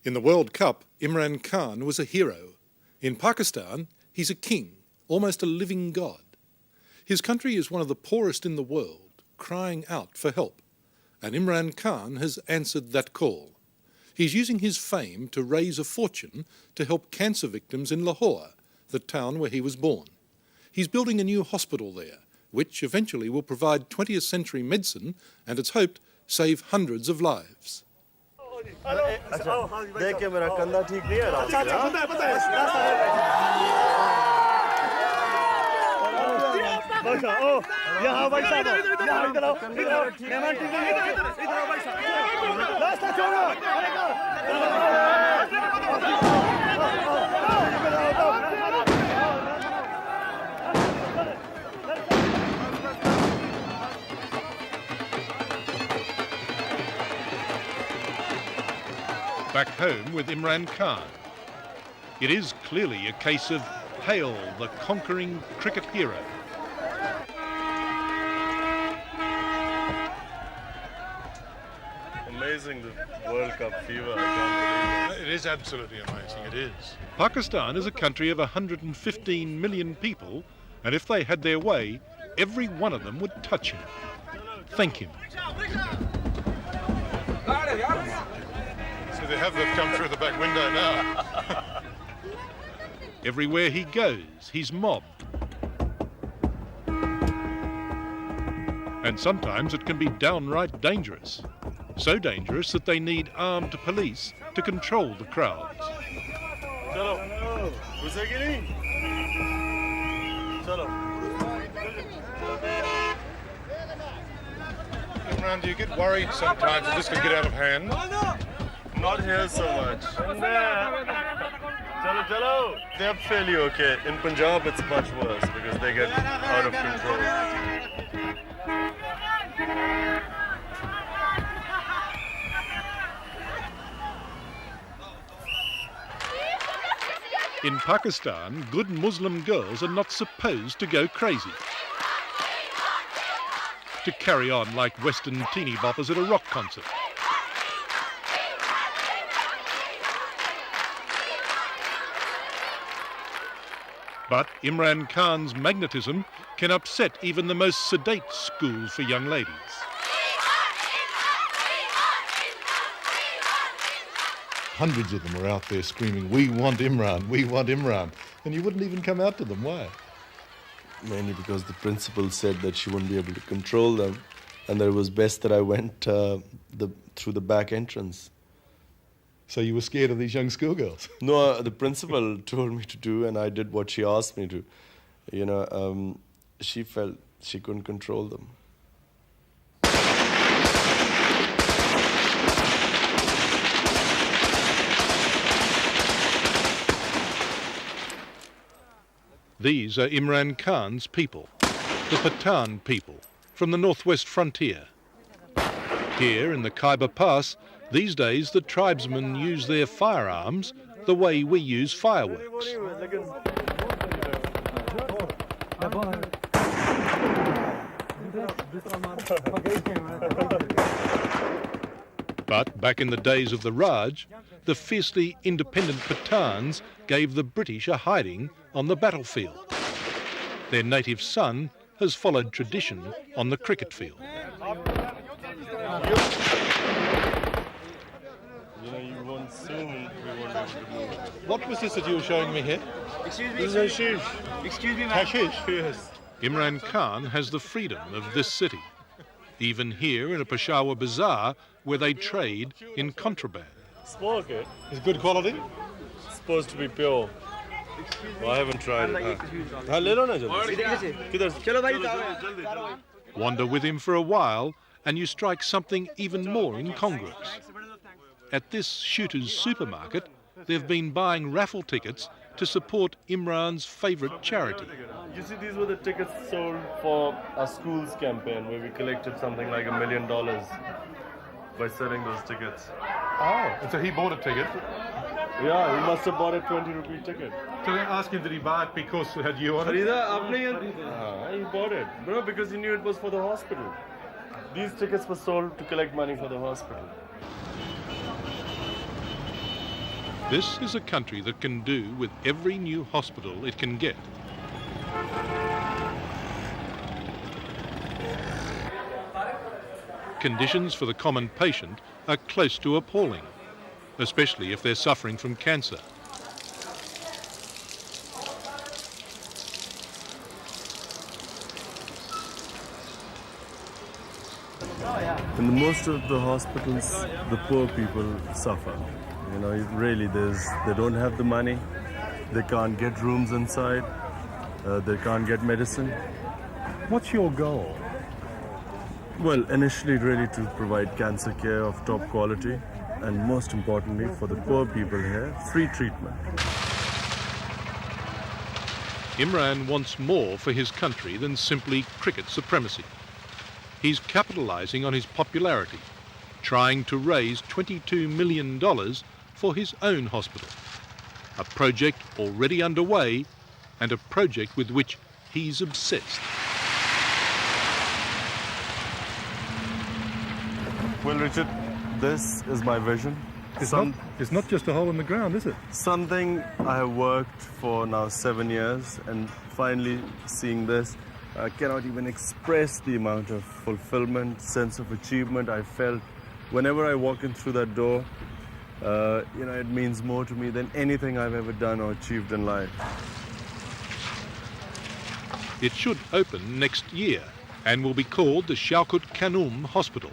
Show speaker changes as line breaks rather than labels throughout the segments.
In the World Cup, Imran Khan was a hero. In Pakistan, he's a king, almost a living god. His country is one of the poorest in the world, crying out for help. And Imran Khan has answered that call. He's using his fame to raise a fortune to help cancer victims in Lahore, the town where he was born. He's building a new hospital there, which eventually will provide 20th century medicine and, it's hoped, save hundreds of lives.
देख के मेरा कंधा ठीक नहीं है यहाँ भाई साहब यहाँ इधर आओ मेहमान ठीक है इधर आओ भाई साहब रास्ता छोड़ो
Back home with Imran Khan. It is clearly a case of hail the conquering cricket hero.
Amazing, the World Cup fever, I can't believe it.
It is absolutely amazing, it is.
Pakistan is a country of 115 million people, and if they had their way, every one of them would touch him, thank him.
So they've come through the back window now.
Everywhere he goes, he's mobbed. And sometimes it can be downright dangerous. So dangerous that they need armed police to control the crowds.
Chalo, घुसेगी नहीं? Chalo.
Imran, do you get worried sometimes that this could get out of hand?
Not here so much. Chalo, chalo. They're fairly okay. In Punjab, it's much worse because they get out of control.
In Pakistan, good Muslim girls are not supposed to go crazy, to carry on like Western teeny boppers at a rock concert. But Imran Khan's magnetism can upset even the most sedate school for young ladies.
Hundreds of them are out there screaming, "We want Imran, we want Imran." And you wouldn't even come out to them. Why?
Mainly because the principal said that she wouldn't be able to control them, and that it was best that I went through the back entrance.
So you were scared of these young schoolgirls?
No, the principal told me to do, and I did what she asked me to. You know, she felt she couldn't control them.
These are Imran Khan's people, the Pathan people, from the northwest frontier. Here in the Khyber Pass, these days the tribesmen use their firearms the way we use fireworks. But back in the days of the Raj, the fiercely independent Pathans gave the British a hiding on the battlefield. Their native son has followed tradition on the cricket field.
You know, you won't soon, we won't be able to move.
What was this that you were showing me here?
Excuse me, this is hashish.
Excuse me, ma'am.
Hashish?
Yes.
Imran Khan has the freedom of this city, even here in a Peshawar bazaar where they trade in contraband.
Smoke it.
Is good quality?
It's supposed to be pure. Well, I haven't tried it. हाँ ले लो ना जल्दी. किधर से?
चलो भाई
Wander with him for a while and you strike something even more incongruous. At this shooter's supermarket, they've been buying raffle tickets to support Imran's favourite charity.
You see, these were the tickets sold for our school's campaign where we collected something like $1 million by selling those tickets.
Oh, and so he bought a ticket.
Yeah, he must have bought a 20-rupee ticket.
So they asked him, did he buy it because it had you on it?
He bought it. No, because he knew it was for the hospital. These tickets were sold to collect money for the hospital.
This is a country that can do with every new hospital it can get. Conditions for the common patient are close to appalling, especially if they're suffering from cancer.
In most of the hospitals, the poor people suffer. You know, really, they don't have the money, they can't get rooms inside, they can't get medicine.
What's your goal?
Well, initially really to provide cancer care of top quality, and most importantly for the poor people here, free treatment.
Imran wants more for his country than simply cricket supremacy. He's capitalising on his popularity, trying to raise $22 million for his own hospital, a project already underway and a project with which he's obsessed.
Well, Richard, this is my vision.
It's not just a hole in the ground, is it?
Something I have worked for now 7 years, and finally seeing this, I cannot even express the amount of fulfillment, sense of achievement I felt whenever I walk in through that door. It means more to me than anything I've ever done or achieved in life.
It should open next year and will be called the Shaukat Khanum Hospital,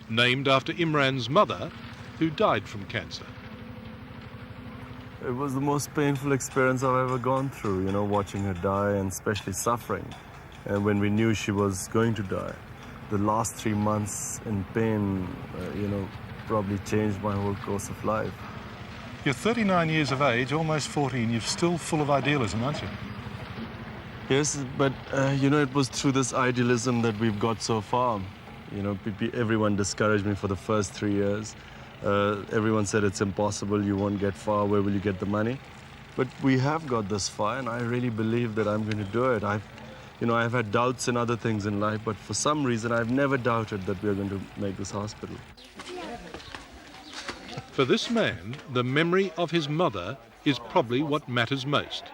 named after Imran's mother, who died from cancer.
It was the most painful experience I've ever gone through, watching her die and especially suffering. And when we knew she was going to die, the last 3 months in pain, probably changed my whole course of life.
You're 39 years of age, almost 40, and you're still full of idealism, aren't you?
Yes, but, it was through this idealism that we've got so far. Everyone discouraged me for the first 3 years. Everyone said it's impossible, you won't get far, where will you get the money? But we have got this far, and I really believe that I'm going to do it. I've had doubts in other things in life, but for some reason I've never doubted that we're going to make this hospital.
For this man, the memory of his mother is probably what matters most.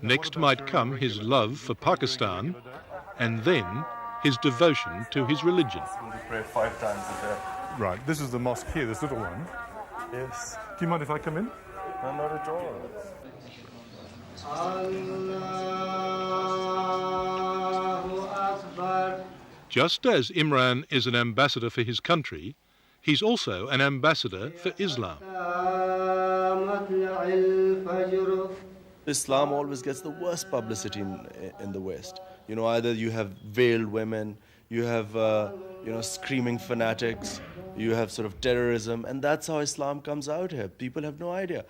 Next might come his love for Pakistan, and then his devotion to his religion.
We pray 5 times a day.
Right, this is the mosque here, this little one.
Yes.
Do you mind if I come in?
No, not at all.
Just as Imran is an ambassador for his country, he's also an ambassador for Islam.
Islam always gets the worst publicity in the West. Either you have veiled women, you have, screaming fanatics, you have sort of terrorism, and that's how Islam comes out here. People have no idea.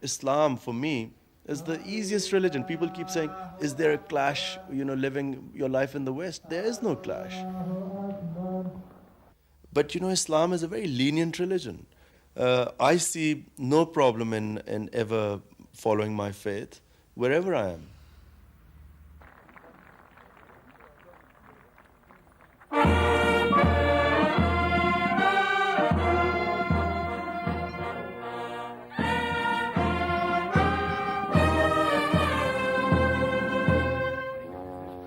Islam, for me, is the easiest religion. People keep saying, is there a clash, living your life in the West? There is no clash. But, Islam is a very lenient religion. I see no problem in ever following my faith, wherever I am.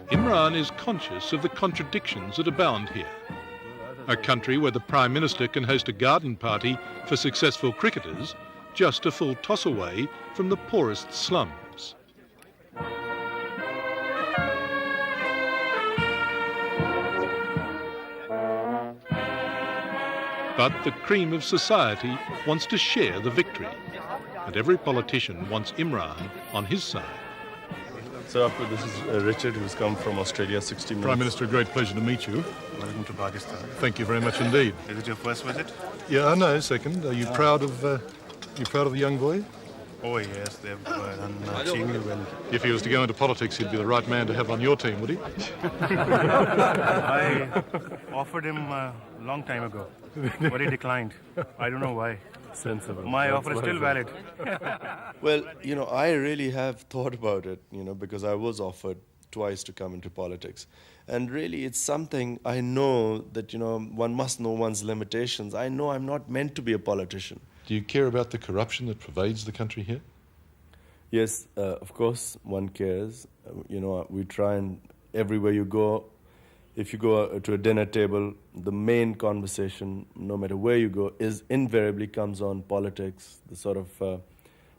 Imran is conscious of the contradictions that abound here. A country where the Prime Minister can host a garden party for successful cricketers just a full toss away from the poorest slums. But the cream of society wants to share the victory, and every politician wants Imran on his side.
So, this is Richard, who's come from Australia, 60 minutes.
Prime Minister, a great pleasure to meet you.
Welcome to Pakistan.
Thank you very much indeed.
Is it your first visit?
Yeah, no, second. Are you proud of the young boy?
Oh yes, they've done extremely well.
If he was to go into politics, he'd be the right man to have on your team, would he?
I offered him a long time ago, but he declined. I don't know why.
Sensible.
My offer is still valid.
Well, I really have thought about it, because I was offered twice to come into politics. And really, it's something I know that, one must know one's limitations. I know I'm not meant to be a politician.
Do you care about the corruption that pervades the country here?
Yes, of course, one cares. We try and everywhere you go, if you go to a dinner table, the main conversation, no matter where you go, is invariably comes on politics, the sort of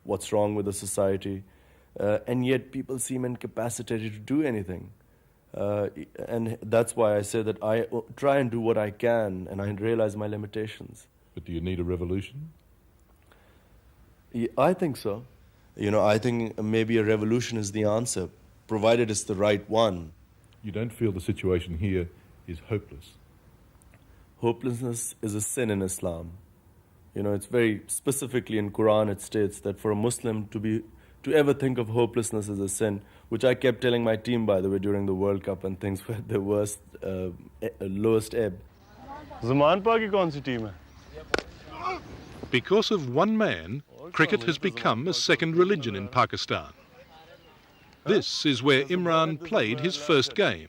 what's wrong with the society. And yet people seem incapacitated to do anything. And that's why I say that I try and do what I can, and I realize my limitations.
But do you need a revolution?
Yeah, I think so. I think maybe a revolution is the answer, provided it's the right one.
You don't feel the situation here is hopeless?
Hopelessness is a sin in Islam. It's very specifically in Quran it states that for a Muslim to ever think of hopelessness as a sin, which I kept telling my team, by the way, during the World Cup, and things were at their worst, lowest ebb.
Zamanpur ki kaun si team hai?
Because of one man, cricket has become a second religion in Pakistan. This is where Imran played his first game.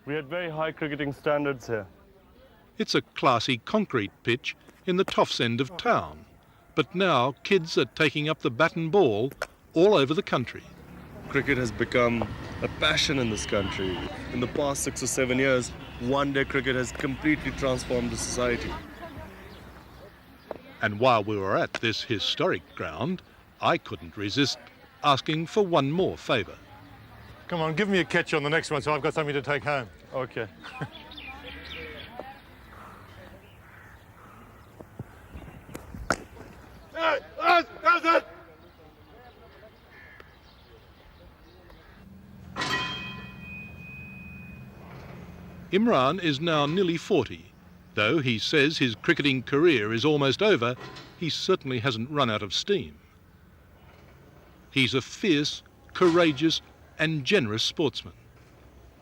We had very high cricketing standards here.
It's a classy concrete pitch in the Toffs end of town. But now kids are taking up the bat and ball all over the country.
Cricket has become a passion in this country. In the past 6 or 7 years, one-day cricket has completely transformed the society.
And while we were at this historic ground, I couldn't resist asking for one more favour.
Come on, give me a catch on the next one so I've got something to take home.
Okay.
Imran is now nearly 40. Though he says his cricketing career is almost over, he certainly hasn't run out of steam. He's a fierce, courageous and generous sportsman.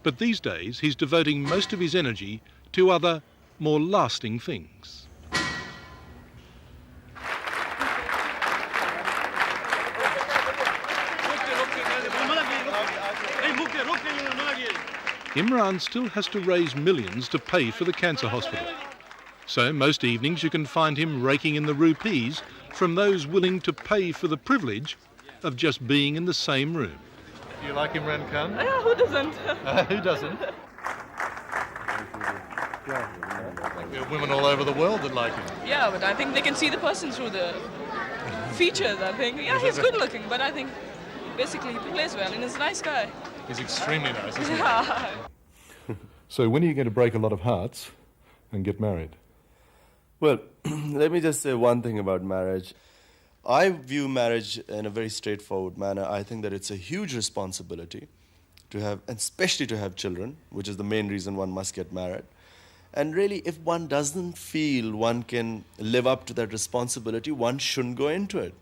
But these days he's devoting most of his energy to other, more lasting things. Imran still has to raise millions to pay for the cancer hospital. So most evenings you can find him raking in the rupees from those willing to pay for the privilege of just being in the same room.
Do you like Imran Khan?
Yeah, who doesn't?
Who doesn't? There are women all over the world that like him.
Yeah, but I think they can see the person through the features, I think. Yeah, he's good looking, but I think basically he plays well and he's a nice guy.
He's extremely nice, isn't he?
Yeah.
So when are you going to break a lot of hearts and get married?
Well, let me just say one thing about marriage. I view marriage in a very straightforward manner. I think that it's a huge responsibility to have, and especially to have children, which is the main reason one must get married. And really, if one doesn't feel one can live up to that responsibility, one shouldn't go into it.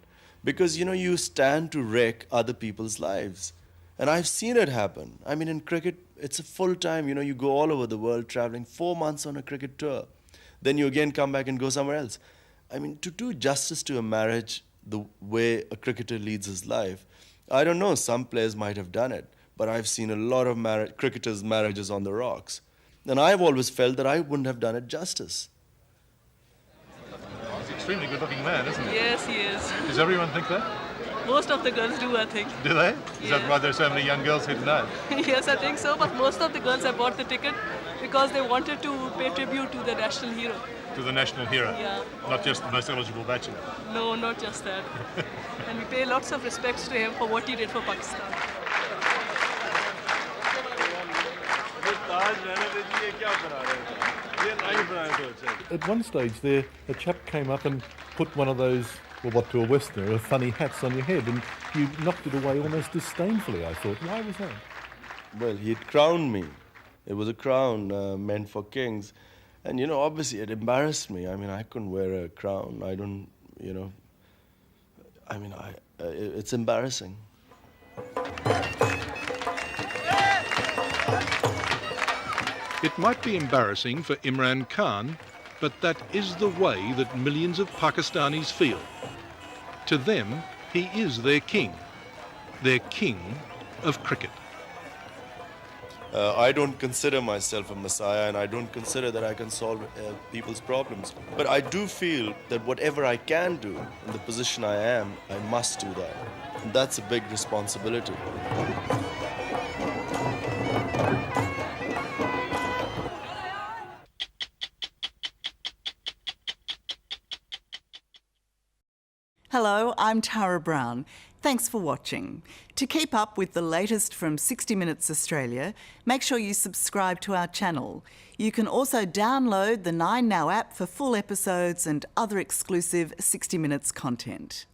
Because, you stand to wreck other people's lives. And I've seen it happen. I mean, in cricket, it's a full time, you go all over the world traveling 4 months on a cricket tour. Then you again come back and go somewhere else. I mean, to do justice to a marriage the way a cricketer leads his life, I don't know, some players might have done it, but I've seen a lot of cricketers' marriages on the rocks. And I've always felt that I wouldn't have done it justice.
He's an extremely good-looking man, isn't he?
Yes, he is.
Does everyone think that?
Most of the girls do, I think.
Do they? Is that
Yeah.
why there are so many young girls here tonight?
Yes, I think so, but most of the girls have bought the ticket because they wanted to pay tribute to the national hero.
To the national hero?
Yeah.
Not just the most eligible bachelor?
No, not just that. And we pay lots of respects to him for what he did for Pakistan.
At one stage there, a chap came up and put one of those, well, what to a Westerner, funny hats on your head, and you knocked it away almost disdainfully, I thought. Why was that?
Well, he'd crowned me. It was a crown meant for kings. And, obviously it embarrassed me. I mean, I couldn't wear a crown. I don't, it's embarrassing.
It might be embarrassing for Imran Khan, but that is the way that millions of Pakistanis feel. To them, he is their king of cricket.
I don't consider myself a messiah, and I don't consider that I can solve people's problems. But I do feel that whatever I can do in the position I am, I must do that. And that's a big responsibility.
Hello, I'm Tara Brown. Thanks for watching. To keep up with the latest from 60 Minutes Australia, make sure you subscribe to our channel. You can also download the 9Now app for full episodes and other exclusive 60 Minutes content.